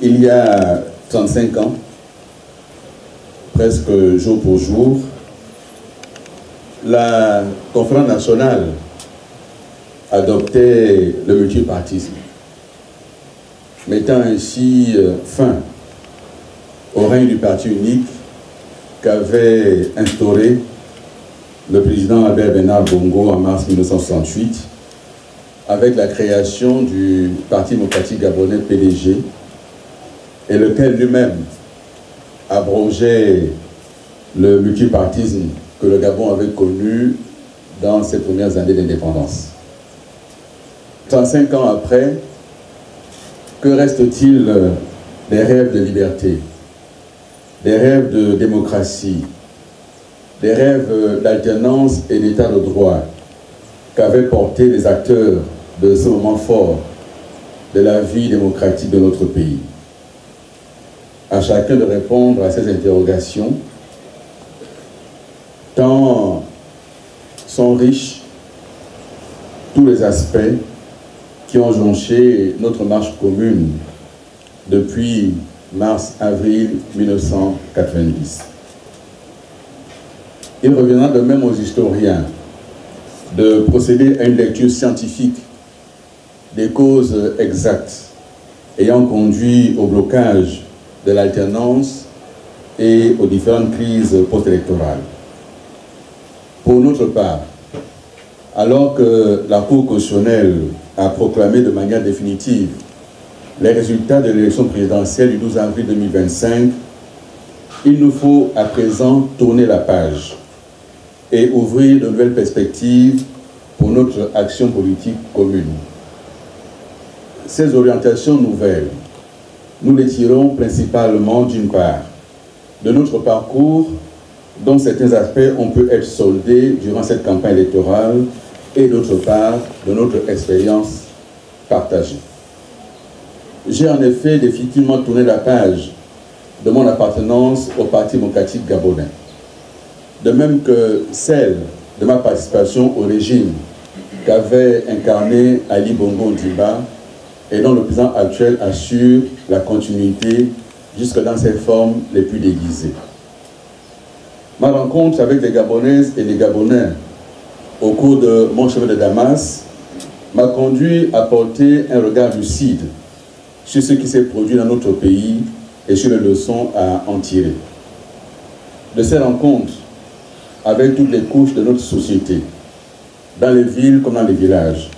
Il y a 35 ans, presque jour pour jour, la conférence nationale adoptait le multipartisme, mettant ainsi fin au règne du parti unique qu'avait instauré le président Albert Bernard Bongo en mars 1968 avec la création du Parti démocratique gabonais PDG, et lequel lui-même abrogeait le multipartisme que le Gabon avait connu dans ses premières années d'indépendance. 35 ans après, que reste-t-il des rêves de liberté, des rêves de démocratie, des rêves d'alternance et d'état de droit qu'avaient porté les acteurs de ce moment fort de la vie démocratique de notre pays? À chacun de répondre à ces interrogations, tant sont riches tous les aspects qui ont jonché notre marche commune depuis mars-avril 1990. Il reviendra de même aux historiens de procéder à une lecture scientifique des causes exactes ayant conduit au blocage de l'alternance et aux différentes crises post-électorales. Pour notre part, alors que la Cour constitutionnelle a proclamé de manière définitive les résultats de l'élection présidentielle du 12 avril 2025, il nous faut à présent tourner la page et ouvrir de nouvelles perspectives pour notre action politique commune. Ces orientations nouvelles, nous les tirons principalement d'une part de notre parcours, dont certains aspects ont pu être soldés durant cette campagne électorale, et d'autre part de notre expérience partagée. J'ai en effet définitivement tourné la page de mon appartenance au Parti démocratique gabonais, de même que celle de ma participation au régime qu'avait incarné Ali Bongo Ondimba et dont le président actuel assure la continuité jusque dans ses formes les plus déguisées. Ma rencontre avec les Gabonaises et les Gabonais au cours de mon chemin de Damas m'a conduit à porter un regard lucide sur ce qui s'est produit dans notre pays et sur les leçons à en tirer. De ces rencontres avec toutes les couches de notre société, dans les villes comme dans les villages,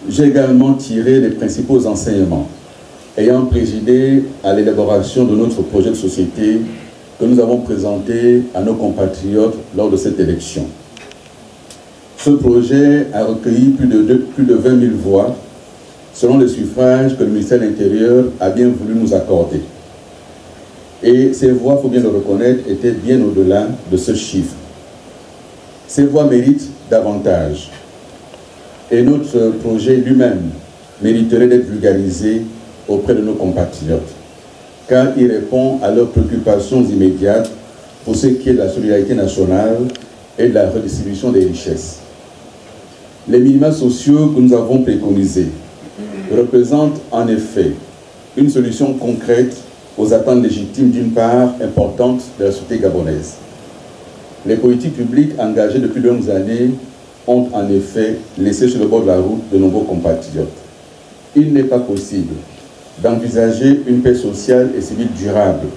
j'ai également tiré les principaux enseignements ayant présidé à l'élaboration de notre projet de société que nous avons présenté à nos compatriotes lors de cette élection. Ce projet a recueilli plus de 20 000 voix selon les suffrages que le ministère de l'Intérieur a bien voulu nous accorder. Et ces voix, il faut bien le reconnaître, étaient bien au-delà de ce chiffre. Ces voix méritent davantage. Et notre projet lui-même mériterait d'être vulgarisé auprès de nos compatriotes, car il répond à leurs préoccupations immédiates pour ce qui est de la solidarité nationale et de la redistribution des richesses. Les minima sociaux que nous avons préconisés représentent en effet une solution concrète aux attentes légitimes d'une part importante de la société gabonaise. Les politiques publiques engagées depuis de longues années ont en effet laissé sur le bord de la route de nombreux compatriotes. Il n'est pas possible d'envisager une paix sociale et civile durable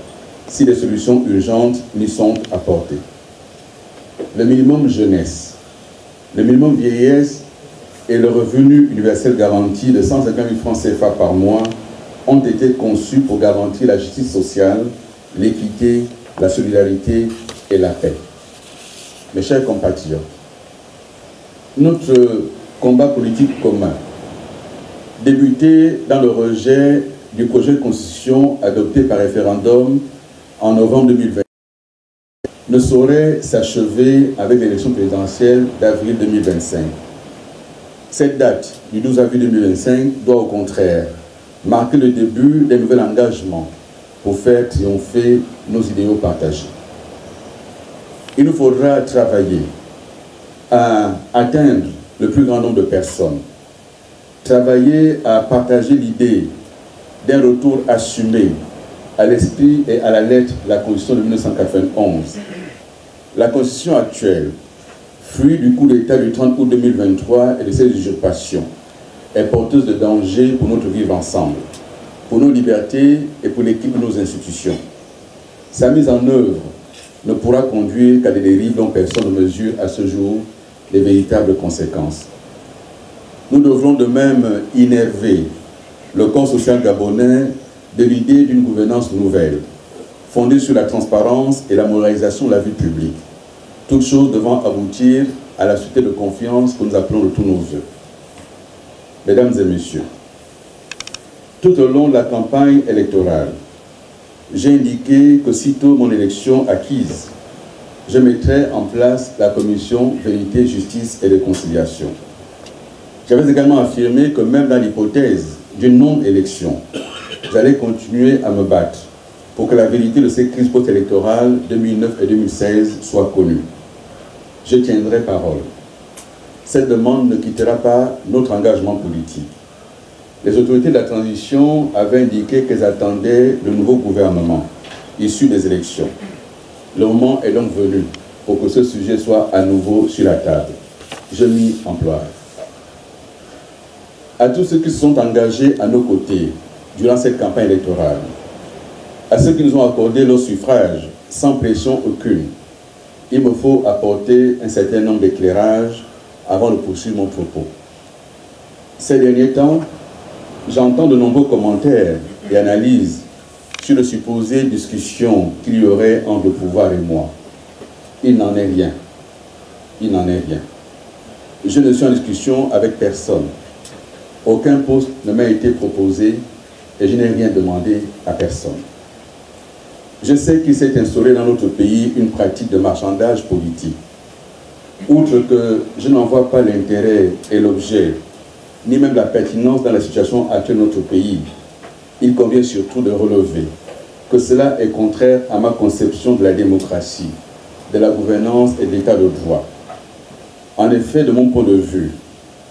si des solutions urgentes n'y sont apportées. Le minimum jeunesse, le minimum vieillesse et le revenu universel garanti de 150 000 francs CFA par mois ont été conçus pour garantir la justice sociale, l'équité, la solidarité et la paix. Mes chers compatriotes, notre combat politique commun, débuté dans le rejet du projet de constitution adopté par référendum en novembre 2020, ne saurait s'achever avec l'élection présidentielle d'avril 2025. Cette date du 12 avril 2025 doit au contraire marquer le début d'un nouvel engagement pour faire triompher nos idéaux partagés. Il nous faudra travailler à atteindre le plus grand nombre de personnes, travailler à partager l'idée d'un retour assumé à l'esprit et à la lettre de la Constitution de 1991. La Constitution actuelle, fruit du coup d'État du 30 août 2023 et de ses usurpations, est porteuse de danger pour notre vivre ensemble, pour nos libertés et pour l'équilibre de nos institutions. Sa mise en œuvre ne pourra conduire qu'à des dérives dont personne ne mesure à ce jour les véritables conséquences. Nous devrons de même innerver le corps social gabonais de l'idée d'une gouvernance nouvelle, fondée sur la transparence et la moralisation de la vie publique, toutes choses devant aboutir à la société de confiance que nous appelons de tous nos vœux. Mesdames et messieurs, tout au long de la campagne électorale, j'ai indiqué que sitôt mon élection acquise, je mettrai en place la commission Vérité, Justice et Réconciliation. J'avais également affirmé que même dans l'hypothèse d'une non-élection, j'allais continuer à me battre pour que la vérité de ces crises post-électorales 2009 et 2016 soit connue. Je tiendrai parole. Cette demande ne quittera pas notre engagement politique. Les autorités de la transition avaient indiqué qu'elles attendaient le nouveau gouvernement issu des élections. Le moment est donc venu pour que ce sujet soit à nouveau sur la table. Je m'y emploie. À tous ceux qui se sont engagés à nos côtés durant cette campagne électorale, à ceux qui nous ont accordé leur suffrage sans pression aucune, il me faut apporter un certain nombre d'éclairages avant de poursuivre mon propos. Ces derniers temps, j'entends de nombreux commentaires et analyses sur de supposées discussions qu'il y aurait entre le pouvoir et moi. Il n'en est rien. Il n'en est rien. Je ne suis en discussion avec personne. Aucun poste ne m'a été proposé et je n'ai rien demandé à personne. Je sais qu'il s'est instauré dans notre pays une pratique de marchandage politique. Outre que je n'en vois pas l'intérêt et l'objet, ni même la pertinence dans la situation actuelle de notre pays, il convient surtout de relever que cela est contraire à ma conception de la démocratie, de la gouvernance et de l'état de droit. En effet, de mon point de vue,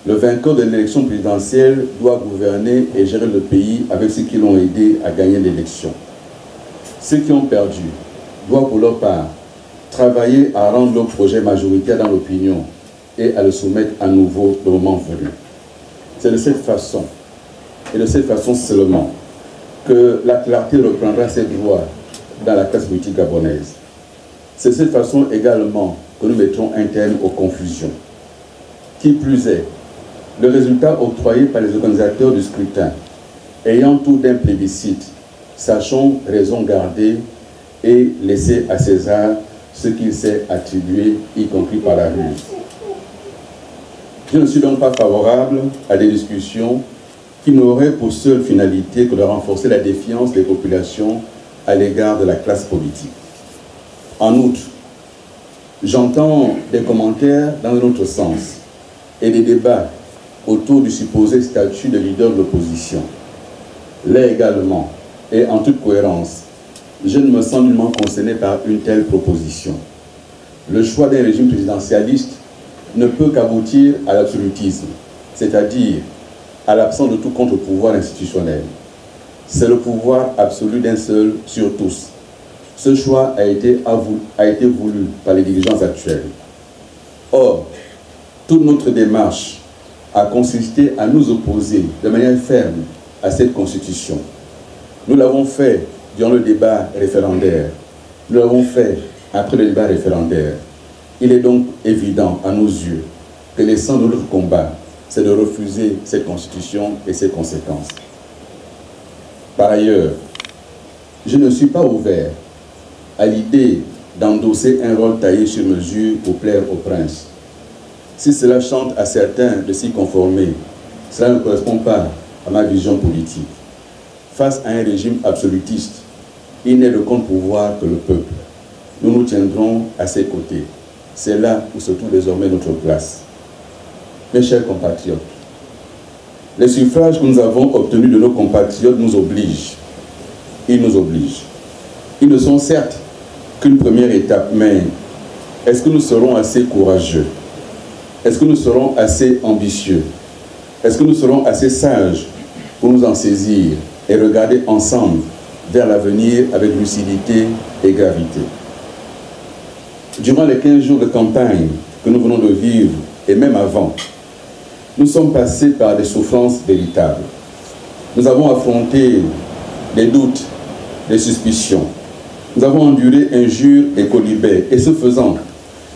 le vainqueur de l'élection présidentielle doit gouverner et gérer le pays avec ceux qui l'ont aidé à gagner l'élection. Ceux qui ont perdu doivent pour leur part travailler à rendre leur projet majoritaire dans l'opinion et à le soumettre à nouveau le moment venu. C'est de cette façon, et de cette façon seulement, que la clarté reprendra ses droits dans la classe politique gabonaise. C'est de cette façon également que nous mettrons un terme aux confusions. Qui plus est, le résultat octroyé par les organisateurs du scrutin, ayant tout d'un plébiscite, sachons raison garder et laisser à César ce qu'il s'est attribué, y compris par la ruse. Je ne suis donc pas favorable à des discussions qui n'auraient pour seule finalité que de renforcer la défiance des populations à l'égard de la classe politique. En outre, j'entends des commentaires dans un autre sens et des débats autour du supposé statut de leader de l'opposition. Là également, et en toute cohérence, je ne me sens nullement concerné par une telle proposition. Le choix d'un régime présidentialiste ne peut qu'aboutir à l'absolutisme, c'est-à-dire à l'absence de tout contre-pouvoir institutionnel. C'est le pouvoir absolu d'un seul sur tous. Ce choix a été voulu par les dirigeants actuels. Or, toute notre démarche a consisté à nous opposer de manière ferme à cette constitution. Nous l'avons fait durant le débat référendaire. Nous l'avons fait après le débat référendaire. Il est donc évident à nos yeux que l'essence de notre combat, c'est de refuser cette constitution et ses conséquences. Par ailleurs, je ne suis pas ouvert à l'idée d'endosser un rôle taillé sur mesure pour plaire au prince. Si cela chante à certains de s'y conformer, cela ne correspond pas à ma vision politique. Face à un régime absolutiste, il n'est de contre-pouvoir que le peuple. Nous nous tiendrons à ses côtés. C'est là où se trouve désormais notre place. Mes chers compatriotes, les suffrages que nous avons obtenus de nos compatriotes nous obligent. Ils nous obligent. Ils ne sont certes qu'une première étape, mais est-ce que nous serons assez courageux? Est-ce que nous serons assez ambitieux? Est-ce que nous serons assez sages pour nous en saisir et regarder ensemble vers l'avenir avec lucidité et gravité. Durant les 15 jours de campagne que nous venons de vivre, et même avant, nous sommes passés par des souffrances véritables. Nous avons affronté des doutes, des suspicions. Nous avons enduré injures et colibets, et ce faisant,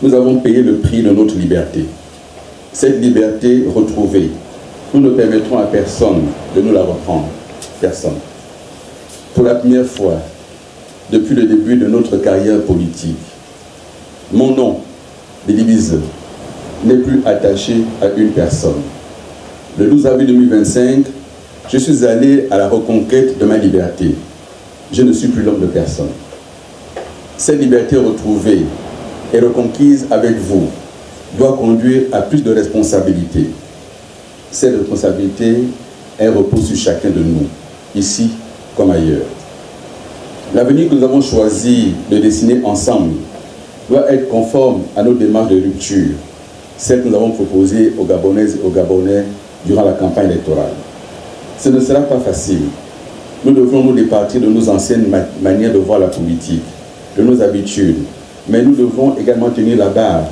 nous avons payé le prix de notre liberté. Cette liberté retrouvée, nous ne permettrons à personne de nous la reprendre. Personne. Pour la première fois, depuis le début de notre carrière politique, mon nom, Lili Bizeu, n'est plus attaché à une personne. Le 12 avril 2025, je suis allé à la reconquête de ma liberté. Je ne suis plus l'homme de personne. Cette liberté retrouvée et reconquise avec vous doit conduire à plus de responsabilités. Cette responsabilité, elle repose sur chacun de nous, ici comme ailleurs. L'avenir que nous avons choisi de dessiner ensemble doit être conforme à nos démarches de rupture, celles que nous avons proposées aux Gabonaises et aux Gabonais durant la campagne électorale. Ce ne sera pas facile. Nous devrons nous départir de nos anciennes manières de voir la politique, de nos habitudes, mais nous devrons également tenir la barre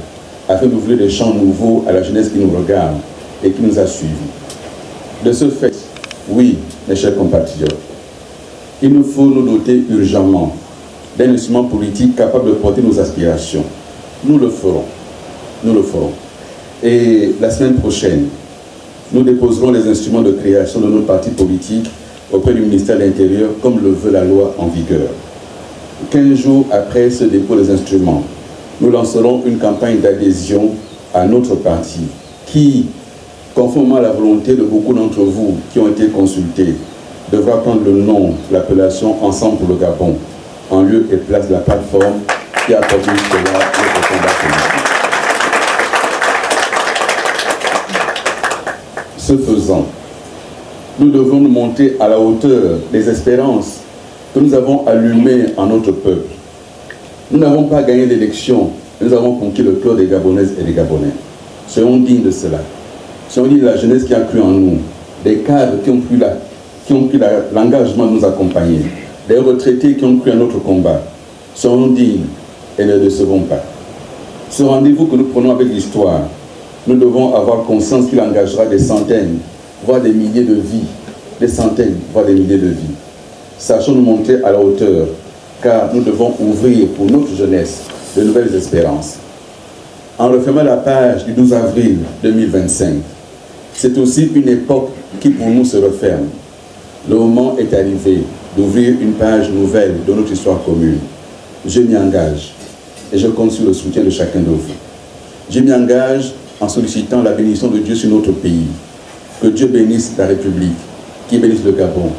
afin d'ouvrir des champs nouveaux à la jeunesse qui nous regarde et qui nous a suivis. De ce fait, oui, mes chers compatriotes, il nous faut nous doter urgemment d'un instrument politique capable de porter nos aspirations. Nous le ferons. Nous le ferons. Et la semaine prochaine, nous déposerons les instruments de création de notre parti politique auprès du ministère de l'Intérieur, comme le veut la loi en vigueur. 15 jours après ce dépôt des instruments, nous lancerons une campagne d'adhésion à notre parti qui, conformément à la volonté de beaucoup d'entre vous qui ont été consultés, devra prendre le nom, l'appellation Ensemble pour le Gabon, en lieu et place de la plateforme qui a porté jusque-là notre combat politique. Ce faisant, nous devons nous monter à la hauteur des espérances que nous avons allumées en notre peuple. Nous n'avons pas gagné l'élection, nous avons conquis le cœur des Gabonaises et des Gabonais. Soyons dignes de cela. Soyons dignes de la jeunesse qui a cru en nous, des cadres qui ont pris l'engagement de nous accompagner, des retraités qui ont cru à notre combat. Soyons dignes et ne décevons pas. Ce rendez-vous que nous prenons avec l'histoire, nous devons avoir conscience qu'il engagera des centaines, voire des milliers de vies, des centaines, voire des milliers de vies. Sachons nous monter à la hauteur, car nous devons ouvrir pour notre jeunesse de nouvelles espérances. En refermant la page du 12 avril 2025, c'est aussi une époque qui pour nous se referme. Le moment est arrivé d'ouvrir une page nouvelle de notre histoire commune. Je m'y engage et je compte sur le soutien de chacun de vous. Je m'y engage en sollicitant la bénédiction de Dieu sur notre pays. Que Dieu bénisse la République, qui bénisse le Gabon.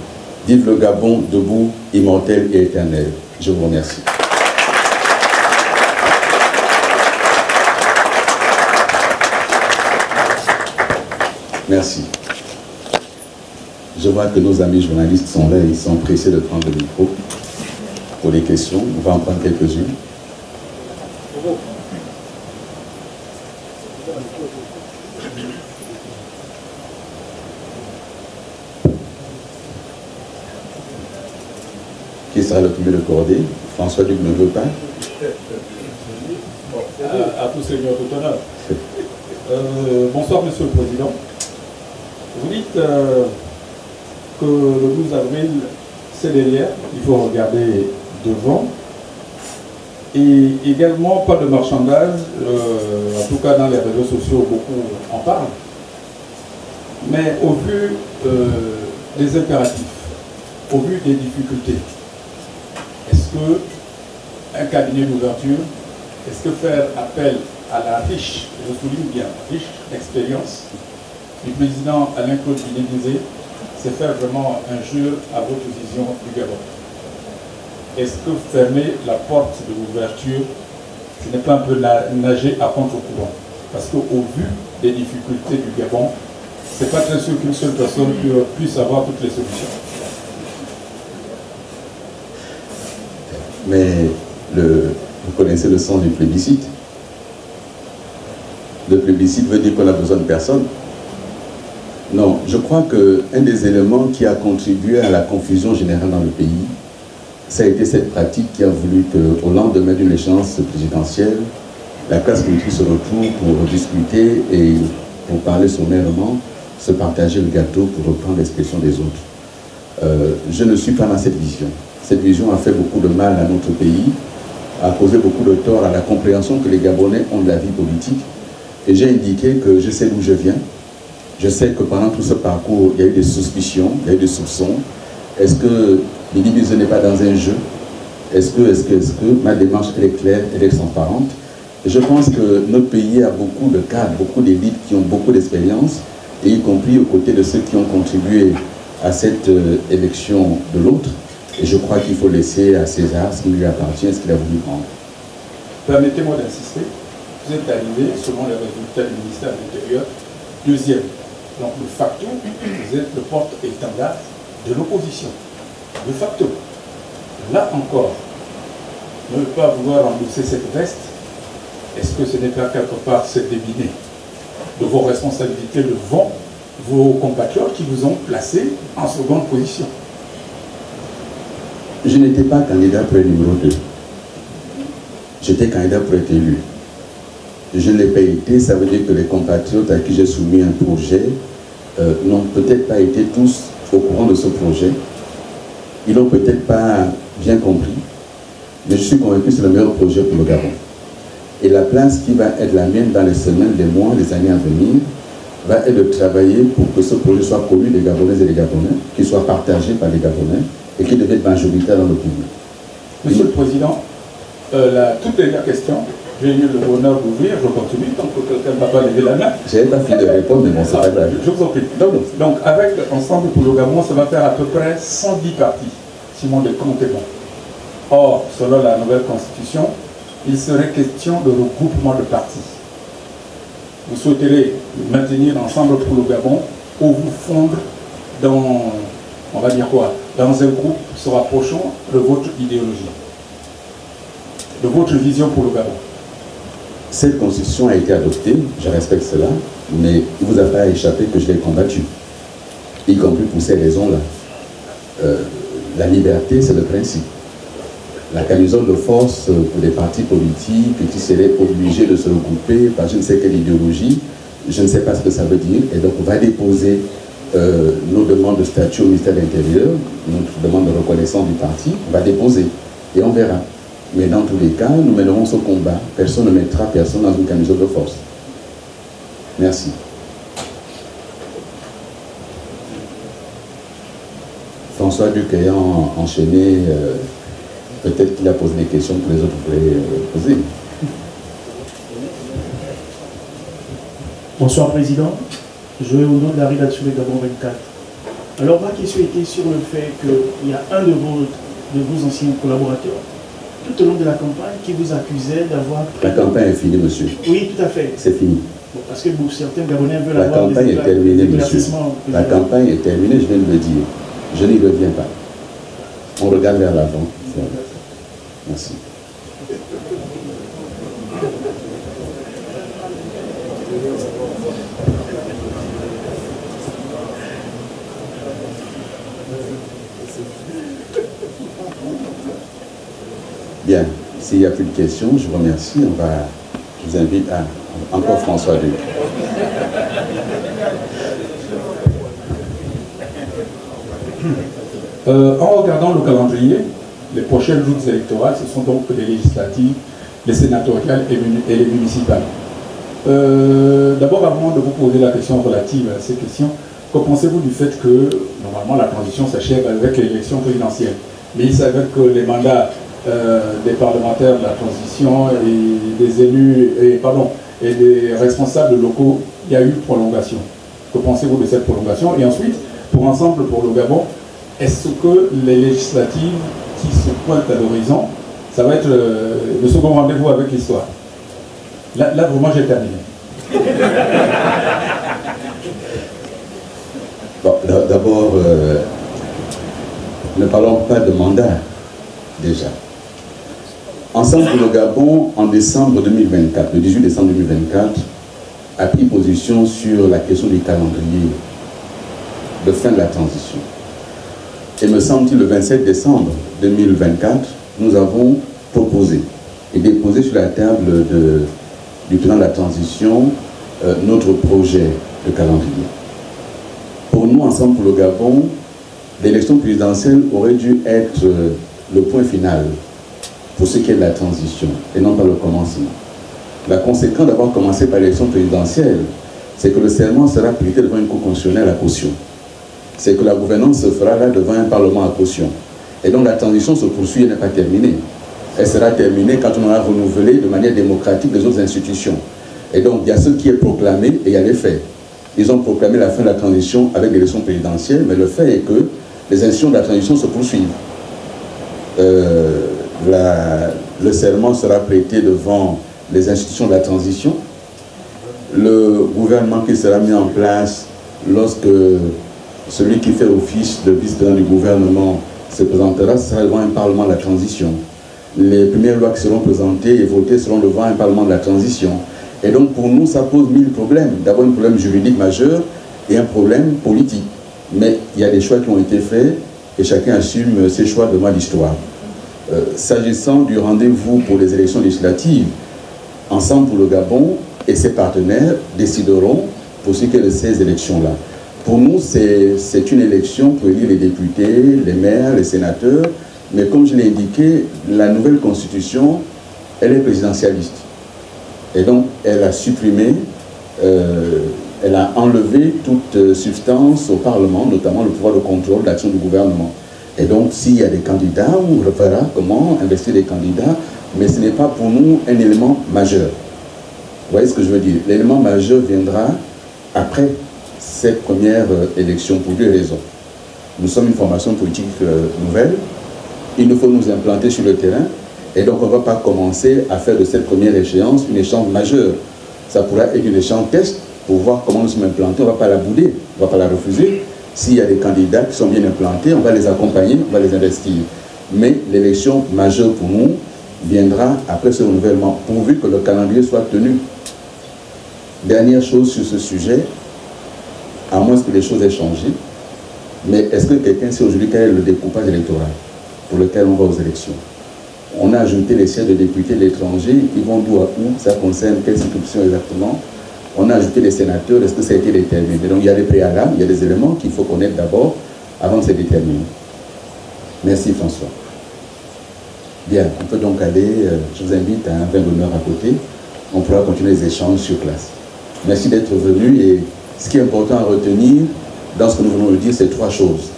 Vive le Gabon debout, immortel et éternel. Je vous remercie. Merci. Je vois que nos amis journalistes sont là et ils sont pressés de prendre le micro pour les questions. On va en prendre quelques-unes. Qui sera le premier de cordée? François Duc ne veut pas. À tous seigneurs tout honneur. Bonsoir, Monsieur le Président. Vous dites que le 12 avril, c'est derrière, il faut regarder devant. Et également, pas de marchandage, en tout cas dans les réseaux sociaux, beaucoup en parlent. Mais au vu des impératifs, au vu des difficultés, est-ce qu'un cabinet d'ouverture, est-ce que faire appel à la riche, je souligne bien, riche expérience du président Alain-Claude Binet-Bizet, c'est faire vraiment injure à votre vision du Gabon? Est-ce que fermer la porte de l'ouverture, ce n'est pas un peu nager à contre-courant? Parce qu'au vu des difficultés du Gabon, ce n'est pas très sûr qu'une seule personne puisse avoir toutes les solutions. Mais vous connaissez le sens du plébiscite. Le plébiscite veut dire qu'on a besoin de personne. Non, je crois qu'un des éléments qui a contribué à la confusion générale dans le pays, ça a été cette pratique qui a voulu qu'au lendemain d'une échéance présidentielle, la classe politique se retrouve pour discuter et pour parler sommairement, se partager le gâteau pour reprendre l'expression des autres. Je ne suis pas dans cette vision. Cette vision a fait beaucoup de mal à notre pays, a causé beaucoup de tort à la compréhension que les Gabonais ont de la vie politique. Et j'ai indiqué que je sais d'où je viens. Je sais que pendant tout ce parcours, il y a eu des suspicions, il y a eu des soupçons. Est-ce que l'Indibize n'est pas dans un jeu? Est-ce que ma démarche elle est claire, elle est transparente? Et je pense que notre pays a beaucoup de cadres, beaucoup d'élites qui ont beaucoup d'expérience, et y compris aux côtés de ceux qui ont contribué à cette élection de l'autre. Et je crois qu'il faut laisser à César ce qui lui appartient, ce qu'il a voulu prendre. Permettez-moi d'insister. Vous êtes arrivé, selon les résultats du ministère de l'Intérieur, deuxième. Donc, de facto, vous êtes le porte-étendard de l'opposition. De facto. Là encore, ne pas vouloir endosser cette veste, est-ce que ce n'est pas quelque part se déminer de vos responsabilités devant vos compatriotes qui vous ont placé en seconde position? Je n'étais pas candidat pour le numéro 2. J'étais candidat pour être élu. Je ne l'ai pas été, ça veut dire que les compatriotes à qui j'ai soumis un projet n'ont peut-être pas été tous au courant de ce projet. Ils n'ont peut-être pas bien compris, mais je suis convaincu que c'est le meilleur projet pour le Gabon. Et la place qui va être la mienne dans les semaines, les mois, les années à venir, va être de travailler pour que ce projet soit connu des Gabonaises et des Gabonais, qu'il soit partagé par les Gabonais et qu'il devienne majoritaire dans le pays. Monsieur le Président, la toute dernière question. J'ai eu le bonheur d'ouvrir, je continue, tant que quelqu'un ne va pas lever la main. Je n'avais pas fini de répondre, mais bon, c'est pas grave. Je vous en prie. Donc, avec Ensemble pour le Gabon, ça va faire à peu près 110 partis, si mon décompte est bon. Or, selon la nouvelle constitution, il serait question de regroupement de partis. Vous souhaiterez maintenir Ensemble pour le Gabon ou vous fondre dans, on va dire quoi, dans un groupe se rapprochant de votre idéologie, de votre vision pour le Gabon. Cette constitution a été adoptée, je respecte cela, mais il ne vous a pas échappé que je l'ai combattue, y compris pour ces raisons-là. La liberté, c'est le principe. La camisole de force pour les partis politiques qui seraient obligés de se regrouper par je ne sais quelle idéologie, je ne sais pas ce que ça veut dire, et donc on va déposer nos demandes de statut au ministère de l'Intérieur, notre demande de reconnaissance du parti, on va déposer, et on verra. Mais dans tous les cas, nous mènerons ce combat. Personne ne mettra personne dans une camisole de force. Merci. François Duc ayant enchaîné, peut-être qu'il a posé des questions que les autres pourraient poser. Bonsoir Président. Je vais au nom de la rédaction de Gabon 24. Alors ma question était sur le fait qu'il y a un de vos anciens collaborateurs tout au long de la campagne qui vous accusait d'avoir... La campagne est finie, monsieur. Oui, tout à fait. C'est fini. Bon, parce que certains Gabonais veulent avoir... La campagne est terminée, monsieur. La campagne est terminée, je viens de le dire. Je n'y reviens pas. On regarde vers l'avant. Merci. Bien, s'il n'y a plus de questions, je vous remercie. Je vous invite à encore François Duc. En regardant le calendrier, les prochaines joutes électorales, ce sont donc les législatives, les sénatoriales et les municipales. D'abord, avant de vous poser la question relative à ces questions, que pensez-vous du fait que, normalement, la transition s'achève avec l'élection présidentielle? Mais il s'avère que les mandats des parlementaires de la transition et des élus, et des responsables locaux, il y a eu prolongation. Que pensez-vous de cette prolongation? Et ensuite, pour Ensemble pour le Gabon, est-ce que les législatives qui se pointent à l'horizon, ça va être le second rendez-vous avec l'histoire? Là, vraiment, j'ai terminé. Bon, d'abord, ne parlons pas de mandat, déjà. Ensemble pour le Gabon, en décembre 2024, le 18 décembre 2024, a pris position sur la question du calendrier de fin de la transition. Et me semble-t-il, le 27 décembre 2024, nous avons proposé et déposé sur la table du plan de la transition notre projet de calendrier. Pour nous, Ensemble pour le Gabon, l'élection présidentielle aurait dû être le point final pour ce qui est de la transition et non pas le commencement. La conséquence d'avoir commencé par l'élection présidentielle, c'est que le serment sera prêté devant une cour constitutionnelle à caution. C'est que la gouvernance se fera là devant un parlement à caution. Et donc la transition se poursuit et n'est pas terminée. Elle sera terminée quand on aura renouvelé de manière démocratique les autres institutions. Et donc il y a ce qui est proclamé et il y a les faits. Ils ont proclamé la fin de la transition avec l'élection présidentielle, mais le fait est que les institutions de la transition se poursuivent. Le serment sera prêté devant les institutions de la transition. Le gouvernement qui sera mis en place lorsque celui qui fait office de vice-président du gouvernement se présentera, ce sera devant un parlement de la transition. Les premières lois qui seront présentées et votées seront devant un parlement de la transition. Et donc pour nous, ça pose 1000 problèmes. D'abord un problème juridique majeur et un problème politique. Mais il y a des choix qui ont été faits et chacun assume ses choix devant l'histoire. S'agissant du rendez-vous pour les élections législatives, Ensemble pour le Gabon et ses partenaires décideront pour ce qui est de ces élections-là. Pour nous, c'est une élection pour élire les députés, les maires, les sénateurs, mais comme je l'ai indiqué, la nouvelle constitution, elle est présidentialiste. Et donc, elle a supprimé, elle a enlevé toute substance au Parlement, notamment le pouvoir de contrôle d'action du gouvernement. Et donc, s'il y a des candidats, on verra comment investir des candidats, mais ce n'est pas pour nous un élément majeur. Vous voyez ce que je veux dire? L'élément majeur viendra après cette première élection pour deux raisons. Nous sommes une formation politique nouvelle, il nous faut nous implanter sur le terrain, et donc on ne va pas commencer à faire de cette première échéance une échéance majeure. Ça pourra être une échéance test pour voir comment nous sommes implantés, on ne va pas la bouder, on ne va pas la refuser. S'il y a des candidats qui sont bien implantés, on va les accompagner, on va les investir. Mais l'élection majeure pour nous viendra après ce renouvellement, pourvu que le calendrier soit tenu. Dernière chose sur ce sujet, à moins que les choses aient changé, mais est-ce que quelqu'un sait aujourd'hui quel est le découpage électoral pour lequel on va aux élections? On a ajouté les sièges de députés de l'étranger, ils vont d'où à où, ça concerne quelle circonscription exactement? On a ajouté les sénateurs, est-ce que ça a été déterminé? Donc il y a des préalables, il y a des éléments qu'il faut connaître d'abord avant de se déterminer. Merci François. Bien, on peut donc aller, je vous invite à un vin d'honneur à côté, on pourra continuer les échanges sur place. Merci d'être venu et ce qui est important à retenir dans ce que nous venons de dire, c'est trois choses.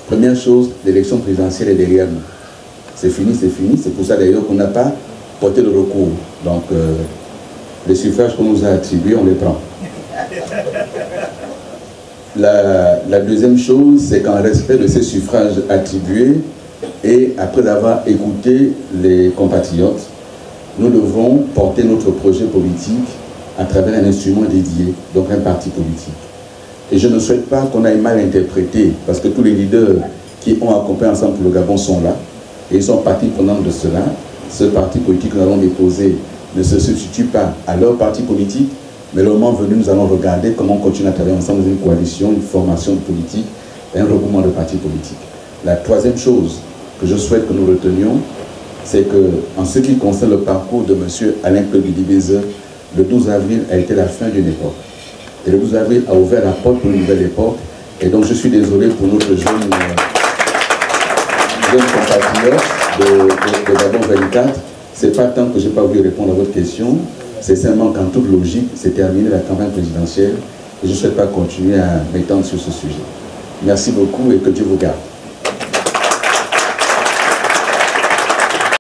Première chose, l'élection présidentielle est derrière nous. C'est fini, c'est pour ça d'ailleurs qu'on n'a pas porté le recours. Donc, les suffrages qu'on nous a attribués, on les prend. La deuxième chose, c'est qu'en respect de ces suffrages attribués, et après avoir écouté les compatriotes, nous devrons porter notre projet politique à travers un instrument dédié, donc un parti politique. Et je ne souhaite pas qu'on aille mal interpréter, parce que tous les leaders qui ont accompagné Ensemble pour le Gabon sont là, et ils sont partie prenante de cela. Ce parti politique que nous allons déposer ne se substitue pas à leur parti politique, mais le moment venu, nous allons regarder comment continuer à travailler ensemble dans une coalition, une formation politique et un regroupement de partis politiques. La troisième chose que je souhaite que nous retenions, c'est que, en ce qui concerne le parcours de M. Alain Claude Guidi-Bézeu, le 12 avril a été la fin d'une époque. Et le 12 avril a ouvert la porte pour une nouvelle époque. Et donc je suis désolé pour notre jeune compatriote de Gabon 24. C'est pas tant que je n'ai pas voulu répondre à votre question, c'est seulement qu'en toute logique, c'est terminé la campagne présidentielle et je ne souhaite pas continuer à m'étendre sur ce sujet. Merci beaucoup et que Dieu vous garde.